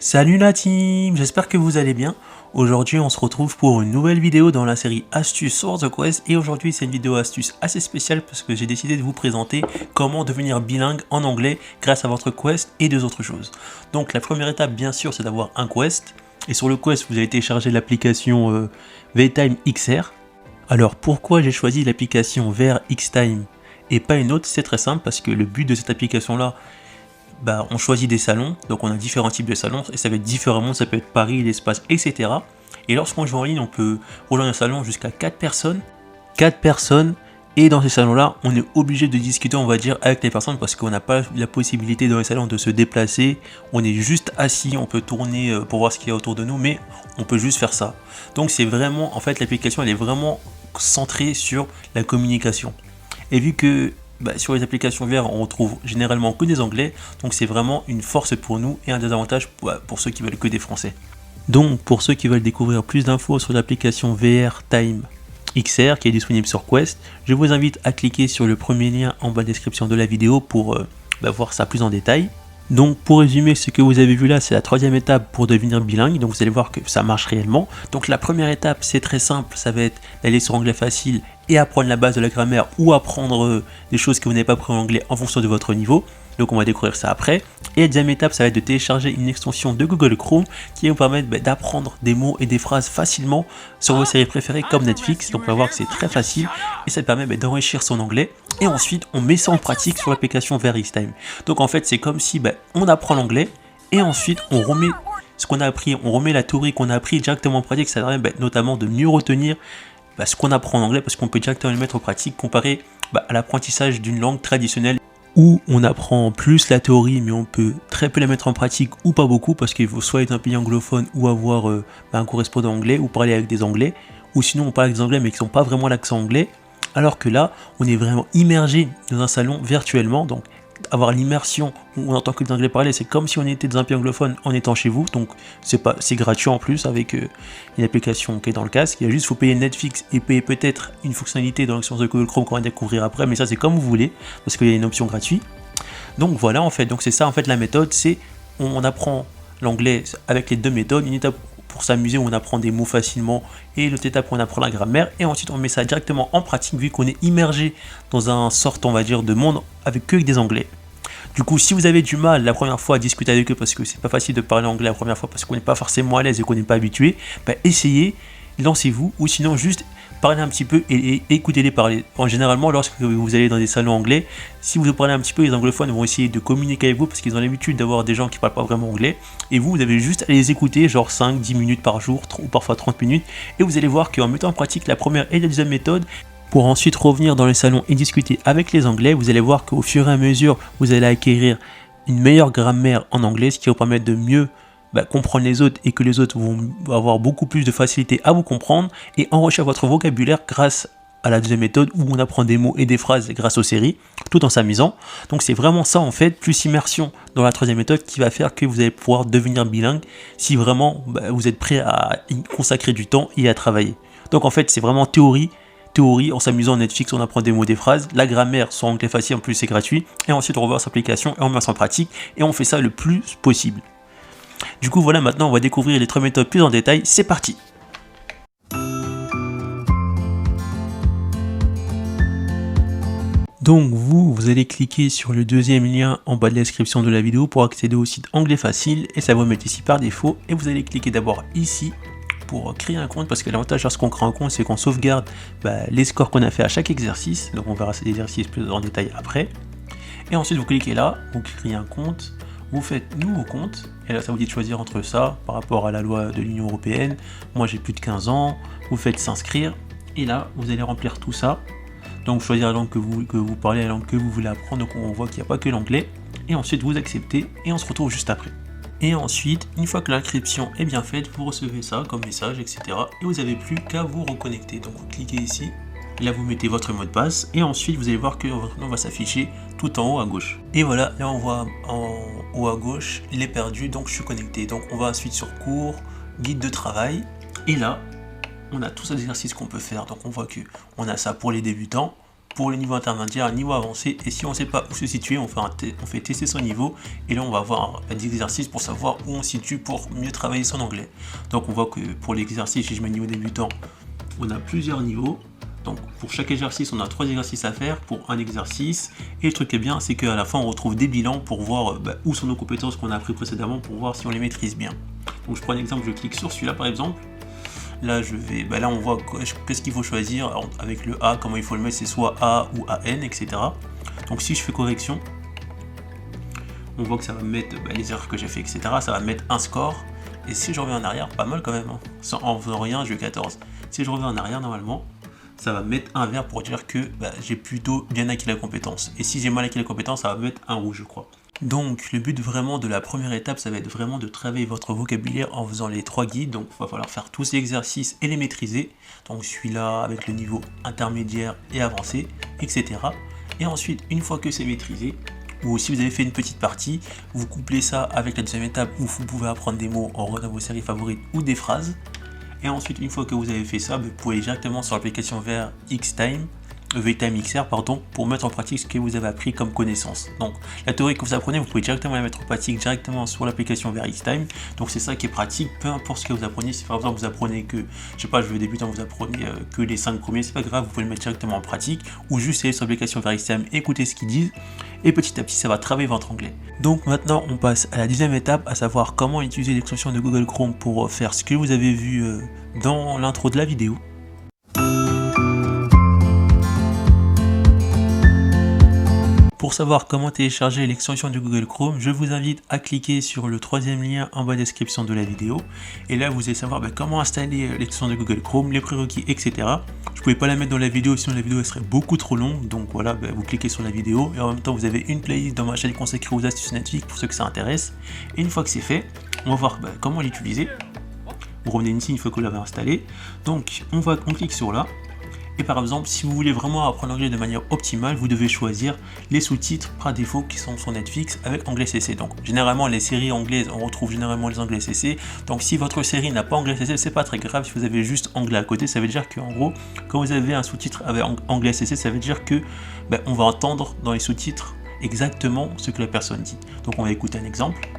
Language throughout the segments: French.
Salut la team, j'espère que vous allez bien. Aujourd'hui on se retrouve pour une nouvelle vidéo dans la série Astuces sur The Quest et aujourd'hui c'est une vidéo astuce assez spéciale parce que j'ai décidé de vous présenter comment devenir bilingue en anglais grâce à votre Quest et deux autres choses. Donc la première étape bien sûr c'est d'avoir un Quest et sur le Quest vous allez télécharger l'application VTime XR. Alors pourquoi j'ai choisi l'application VR Xtime et pas une autre? C'est très simple parce que le but de cette application là, on choisit des salons, donc on a différents types de salons, et ça va être différemment, ça peut être Paris, l'espace, etc. Et lorsqu'on joue en ligne, on peut rejoindre un salon jusqu'à 4 personnes. 4 personnes, et dans ces salons-là, on est obligé de discuter, on va dire, avec les personnes, parce qu'on n'a pas la possibilité dans les salons de se déplacer, on est juste assis, on peut tourner pour voir ce qu'il y a autour de nous, mais on peut juste faire ça. Donc c'est vraiment, en fait, l'application, elle est vraiment centrée sur la communication. Et vu que sur les applications VR, on retrouve généralement que des anglais, donc c'est vraiment une force pour nous et un désavantage pour ceux qui veulent que des français. Donc pour ceux qui veulent découvrir plus d'infos sur l'application VR Time XR qui est disponible sur Quest, je vous invite à cliquer sur le premier lien en bas de la description de la vidéo pour voir ça plus en détail. Donc pour résumer, ce que vous avez vu là, c'est la troisième étape pour devenir bilingue, donc vous allez voir que ça marche réellement. Donc la première étape, c'est très simple, ça va être d'aller sur Anglais Facile et apprendre la base de la grammaire ou apprendre des choses que vous n'avez pas appris en anglais en fonction de votre niveau. Donc on va découvrir ça après. Et la deuxième étape, ça va être de télécharger une extension de Google Chrome qui va vous permettre d'apprendre des mots et des phrases facilement sur vos séries préférées comme Netflix. Donc on va voir que c'est très facile et ça permet d'enrichir son anglais. Et ensuite, on met ça en pratique sur l'application VR Xtime. Donc en fait, c'est comme si on apprend l'anglais et ensuite on remet ce qu'on a appris, on remet la théorie qu'on a appris directement en pratique. Ça permet notamment de mieux retenir ce qu'on apprend en anglais parce qu'on peut directement le mettre en pratique comparé à l'apprentissage d'une langue traditionnelle où on apprend plus la théorie mais on peut très peu la mettre en pratique ou pas beaucoup parce qu'il faut soit être un pays anglophone ou avoir un correspondant anglais ou parler avec des anglais ou sinon on parle avec des anglais mais qui n'ont pas vraiment l'accent anglais, alors que là on est vraiment immergé dans un salon virtuellement. Donc avoir l'immersion où on entend que les anglais parler, c'est comme si on était dans un pays anglophone en étant chez vous. Donc c'est gratuit en plus avec une application qui est dans le casque. Il y a juste faut payer Netflix et payer peut-être une fonctionnalité dans l'extension de Google Chrome qu'on va découvrir après, mais ça c'est comme vous voulez parce qu'il y a une option gratuite. Donc voilà en fait, donc c'est ça en fait la méthode, c'est on apprend l'anglais avec les deux méthodes, une étape pour s'amuser où on apprend des mots facilement et l'autre étape où on apprend la grammaire et ensuite on met ça directement en pratique vu qu'on est immergé dans un sorte on va dire de monde avec des anglais. Du coup si vous avez du mal la première fois à discuter avec eux parce que c'est pas facile de parler anglais la première fois parce qu'on n'est pas forcément à l'aise et qu'on n'est pas habitué, essayez, lancez-vous ou sinon juste parlez un petit peu et écoutez-les parler. Généralement lorsque vous allez dans des salons anglais, si vous parlez un petit peu, les anglophones vont essayer de communiquer avec vous parce qu'ils ont l'habitude d'avoir des gens qui parlent pas vraiment anglais et vous avez juste à les écouter genre 5-10 minutes par jour ou parfois 30 minutes et vous allez voir qu'en mettant en pratique la première et la deuxième méthode pour ensuite revenir dans les salons et discuter avec les anglais, vous allez voir qu'au fur et à mesure vous allez acquérir une meilleure grammaire en anglais, ce qui va vous permettre de mieux comprendre les autres et que les autres vont avoir beaucoup plus de facilité à vous comprendre et enrichir votre vocabulaire grâce à la deuxième méthode où on apprend des mots et des phrases grâce aux séries tout en s'amusant. Donc c'est vraiment ça en fait, plus immersion dans la troisième méthode qui va faire que vous allez pouvoir devenir bilingue si vraiment vous êtes prêt à y consacrer du temps et à travailler. Donc en fait c'est vraiment théorie, en s'amusant en Netflix, on apprend des mots, des phrases, la grammaire sur Anglais Facile en plus c'est gratuit et ensuite on revoit cette application et on met ça en pratique et on fait ça le plus possible. Du coup voilà, maintenant on va découvrir les trois méthodes plus en détail, c'est parti. Donc vous allez cliquer sur le deuxième lien en bas de la description de la vidéo pour accéder au site Anglais Facile et ça va vous mettre ici par défaut et vous allez cliquer d'abord ici pour créer un compte parce que l'avantage lorsqu'on crée un compte c'est qu'on sauvegarde les scores qu'on a fait à chaque exercice, donc on verra ces exercices plus en détail après. Et ensuite vous cliquez là, vous créez un compte, vous faites nouveau compte et là ça vous dit de choisir entre ça par rapport à la loi de l'Union Européenne. Moi j'ai plus de 15 ans, vous faites s'inscrire et là vous allez remplir tout ça. Donc choisir la langue que vous parlez, la langue que vous voulez apprendre, donc on voit qu'il n'y a pas que l'anglais. Et ensuite vous acceptez et on se retrouve juste après. Et ensuite, une fois que l'inscription est bien faite, vous recevez ça comme message, etc. Et vous n'avez plus qu'à vous reconnecter. Donc vous cliquez ici, là vous mettez votre mot de passe et ensuite vous allez voir que votre nom va s'afficher tout en haut à gauche. Et voilà, là on voit en haut à gauche, il est perdu, donc je suis connecté. Donc on va ensuite sur cours, guide de travail. Et là, on a tous les exercices qu'on peut faire. Donc on voit que on a ça pour les débutants, pour le niveau intermédiaire, niveau avancé, et si on ne sait pas où se situer, on fait tester son niveau, et là on va avoir des exercices pour savoir où on se situe pour mieux travailler son anglais. Donc on voit que pour l'exercice, si je mets niveau débutant, on a plusieurs niveaux. Donc pour chaque exercice, on a 3 exercices à faire pour un exercice. Et le truc est bien, c'est qu'à la fin, on retrouve des bilans pour voir où sont nos compétences qu'on a appris précédemment, pour voir si on les maîtrise bien. Donc je prends un exemple, je clique sur celui-là par exemple. Là, là on voit qu'est-ce qu'il faut choisir. Alors, avec le A, comment il faut le mettre, c'est soit A ou AN, etc. Donc si je fais correction, on voit que ça va me mettre les erreurs que j'ai fait, etc. Ça va me mettre un score. Et si je reviens en arrière, pas mal quand même, hein. En faisant rien, j'ai eu 14. Si je reviens en arrière, normalement, ça va me mettre un vert pour dire que j'ai plutôt bien acquis la compétence. Et si j'ai mal acquis la compétence, ça va me mettre un rouge, je crois. Donc le but vraiment de la première étape, ça va être vraiment de travailler votre vocabulaire en faisant les 3 guides. Donc il va falloir faire tous ces exercices et les maîtriser. Donc celui-là avec le niveau intermédiaire et avancé, etc. Et ensuite, une fois que c'est maîtrisé, ou si vous avez fait une petite partie, vous couplez ça avec la deuxième étape où vous pouvez apprendre des mots en regardant vos séries favorites ou des phrases. Et ensuite, une fois que vous avez fait ça, vous pouvez aller directement sur l'application VTime XR, pour mettre en pratique ce que vous avez appris comme connaissance. Donc la théorie que vous apprenez, vous pouvez directement la mettre en pratique directement sur l'application VTime. Donc c'est ça qui est pratique, peu importe ce que vous apprenez. Si par exemple vous apprenez que, je sais pas, je veux débutant, vous apprenez que les 5 premiers, c'est pas grave, vous pouvez le mettre directement en pratique, ou juste aller sur l'application VTime, écouter ce qu'ils disent, et petit à petit ça va travailler votre anglais. Donc maintenant on passe à la deuxième étape, à savoir comment utiliser l'extension de Google Chrome pour faire ce que vous avez vu dans l'intro de la vidéo. Pour savoir comment télécharger l'extension de Google Chrome, je vous invite à cliquer sur le 3e lien en bas de la description de la vidéo. Et là, vous allez savoir comment installer l'extension de Google Chrome, les prérequis, etc. Je ne pouvais pas la mettre dans la vidéo, sinon la vidéo elle serait beaucoup trop longue. Donc voilà, vous cliquez sur la vidéo et en même temps, vous avez une playlist dans ma chaîne consacrée aux astuces Netflix pour ceux que ça intéresse. Et une fois que c'est fait, on va voir comment l'utiliser. Vous revenez ici une fois que vous l'avez installé. Donc on clique sur là. Et par exemple, si vous voulez vraiment apprendre l'anglais de manière optimale, vous devez choisir les sous-titres par défaut qui sont sur Netflix avec anglais CC. Donc généralement les séries anglaises, on retrouve généralement les anglais CC. Donc si votre série n'a pas anglais CC, c'est pas très grave. Si vous avez juste anglais à côté, ça veut dire qu'en gros, quand vous avez un sous-titre avec anglais CC, ça veut dire que on va entendre dans les sous-titres exactement ce que la personne dit. Donc on va écouter un exemple.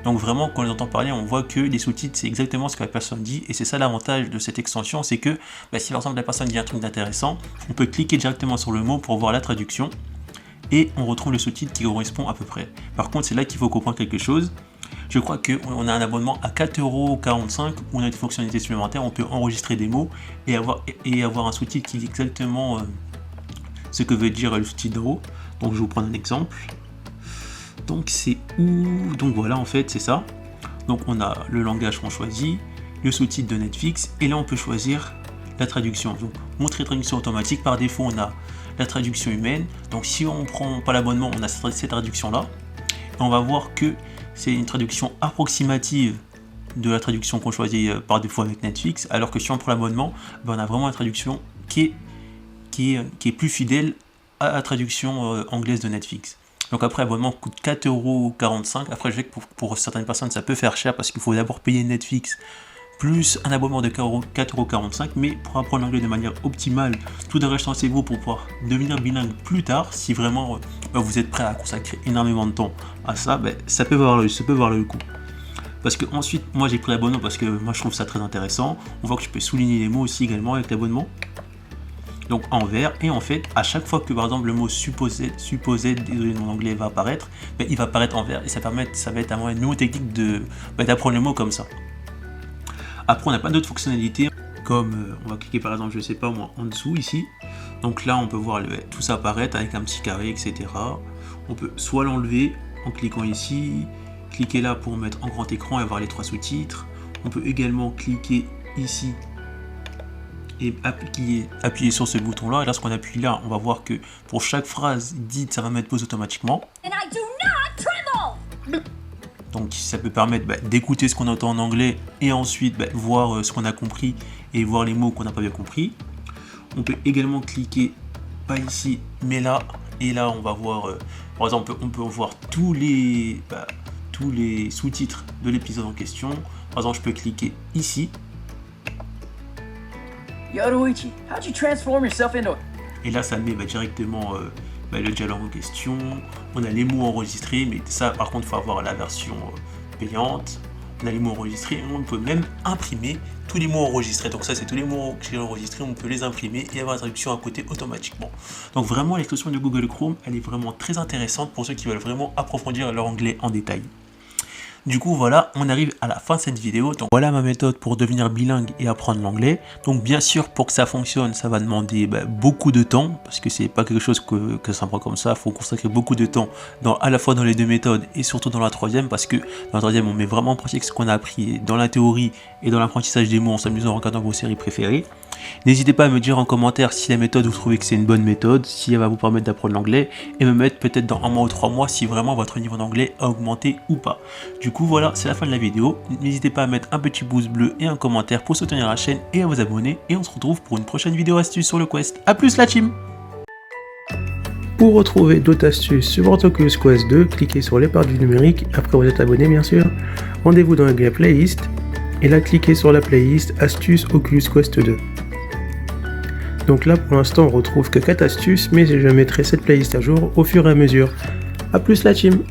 Donc vraiment, quand on les entend parler, on voit que les sous-titres, c'est exactement ce que la personne dit. Et c'est ça l'avantage de cette extension, c'est que si par exemple la personne dit un truc d'intéressant, on peut cliquer directement sur le mot pour voir la traduction. Et on retrouve le sous-titre qui correspond à peu près. Par contre, c'est là qu'il faut comprendre quelque chose. Je crois qu'on a un abonnement à 4,45 € où on a une fonctionnalité supplémentaire. On peut enregistrer des mots et avoir un sous-titre qui dit exactement ce que veut dire le sous-titre d'en haut. Donc je vais vous prendre un exemple. Donc c'est où? Donc voilà, en fait c'est ça. Donc on a le langage qu'on choisit, le sous-titre de Netflix, et là on peut choisir la traduction. Donc montrer traduction automatique, par défaut on a la traduction humaine. Donc si on ne prend pas l'abonnement, on a cette traduction là. Et on va voir que c'est une traduction approximative de la traduction qu'on choisit par défaut avec Netflix, alors que si on prend l'abonnement, on a vraiment une traduction qui est plus fidèle à la traduction anglaise de Netflix. Donc après, l'abonnement coûte 4,45 €. Après, je sais que pour certaines personnes, ça peut faire cher parce qu'il faut d'abord payer Netflix plus un abonnement de 4,45 €. Mais pour apprendre l'anglais de manière optimale, tout en restant chez vous pour pouvoir devenir bilingue plus tard, si vraiment vous êtes prêt à consacrer énormément de temps à ça, ça peut valoir le coup. Parce que ensuite, moi j'ai pris l'abonnement parce que moi je trouve ça très intéressant. On voit que je peux souligner les mots aussi également avec l'abonnement. Donc en vert, et en fait à chaque fois que par exemple le mot supposé, désolé mon anglais va apparaître, il va apparaître en vert et ça va être une nouvelle technique d'apprendre le mot comme ça. Après on n'a pas d'autres fonctionnalités comme on va cliquer par exemple, je sais pas moi, en dessous ici. Donc là on peut voir tout ça apparaître avec un petit carré, etc. On peut soit l'enlever en cliquant ici, cliquer là pour mettre en grand écran et avoir les 3 sous-titres. On peut également cliquer ici et appuyer sur ce bouton là, et lorsqu'on appuie là, on va voir que pour chaque phrase dite, ça va mettre pause automatiquement. Donc ça peut permettre d'écouter ce qu'on entend en anglais et ensuite voir ce qu'on a compris et voir les mots qu'on n'a pas bien compris. On peut également cliquer, pas ici, mais là, et là on va voir, par exemple on peut voir tous les sous-titres de l'épisode en question. Par exemple je peux cliquer ici. Yoruichi, how'd you transform yourself into... Et là, ça met directement le dialogue en question. On a les mots enregistrés, mais ça, par contre, il faut avoir la version payante. On a les mots enregistrés, on peut même imprimer tous les mots enregistrés. Donc ça, c'est tous les mots que j'ai enregistrés, on peut les imprimer et avoir la traduction à côté automatiquement. Donc vraiment, l'extension de Google Chrome, elle est vraiment très intéressante pour ceux qui veulent vraiment approfondir leur anglais en détail. Du coup, voilà, on arrive à la fin de cette vidéo. Donc voilà ma méthode pour devenir bilingue et apprendre l'anglais. Donc bien sûr, pour que ça fonctionne, ça va demander beaucoup de temps, parce que c'est pas quelque chose que ça prend comme ça. Il faut consacrer beaucoup de temps, à la fois dans les deux méthodes et surtout dans la troisième, parce que dans la troisième, on met vraiment en pratique ce qu'on a appris dans la théorie et dans l'apprentissage des mots en s'amusant en regardant vos séries préférées. N'hésitez pas à me dire en commentaire si la méthode vous trouvez que c'est une bonne méthode, si elle va vous permettre d'apprendre l'anglais, et me mettre peut-être dans 1 mois ou 3 mois si vraiment votre niveau d'anglais a augmenté ou pas. Du coup voilà, c'est la fin de la vidéo. N'hésitez pas à mettre un petit pouce bleu et un commentaire pour soutenir la chaîne et à vous abonner, et on se retrouve pour une prochaine vidéo astuce sur le Quest. A plus la team! Pour retrouver d'autres astuces sur votre Oculus Quest 2, cliquez sur les barres du numérique, après vous êtes abonné bien sûr. Rendez-vous dans la playlist, et là cliquez sur la playlist Astuces Oculus Quest 2. Donc là pour l'instant on retrouve que 4 astuces, mais je mettrai cette playlist à jour au fur et à mesure. A plus la team!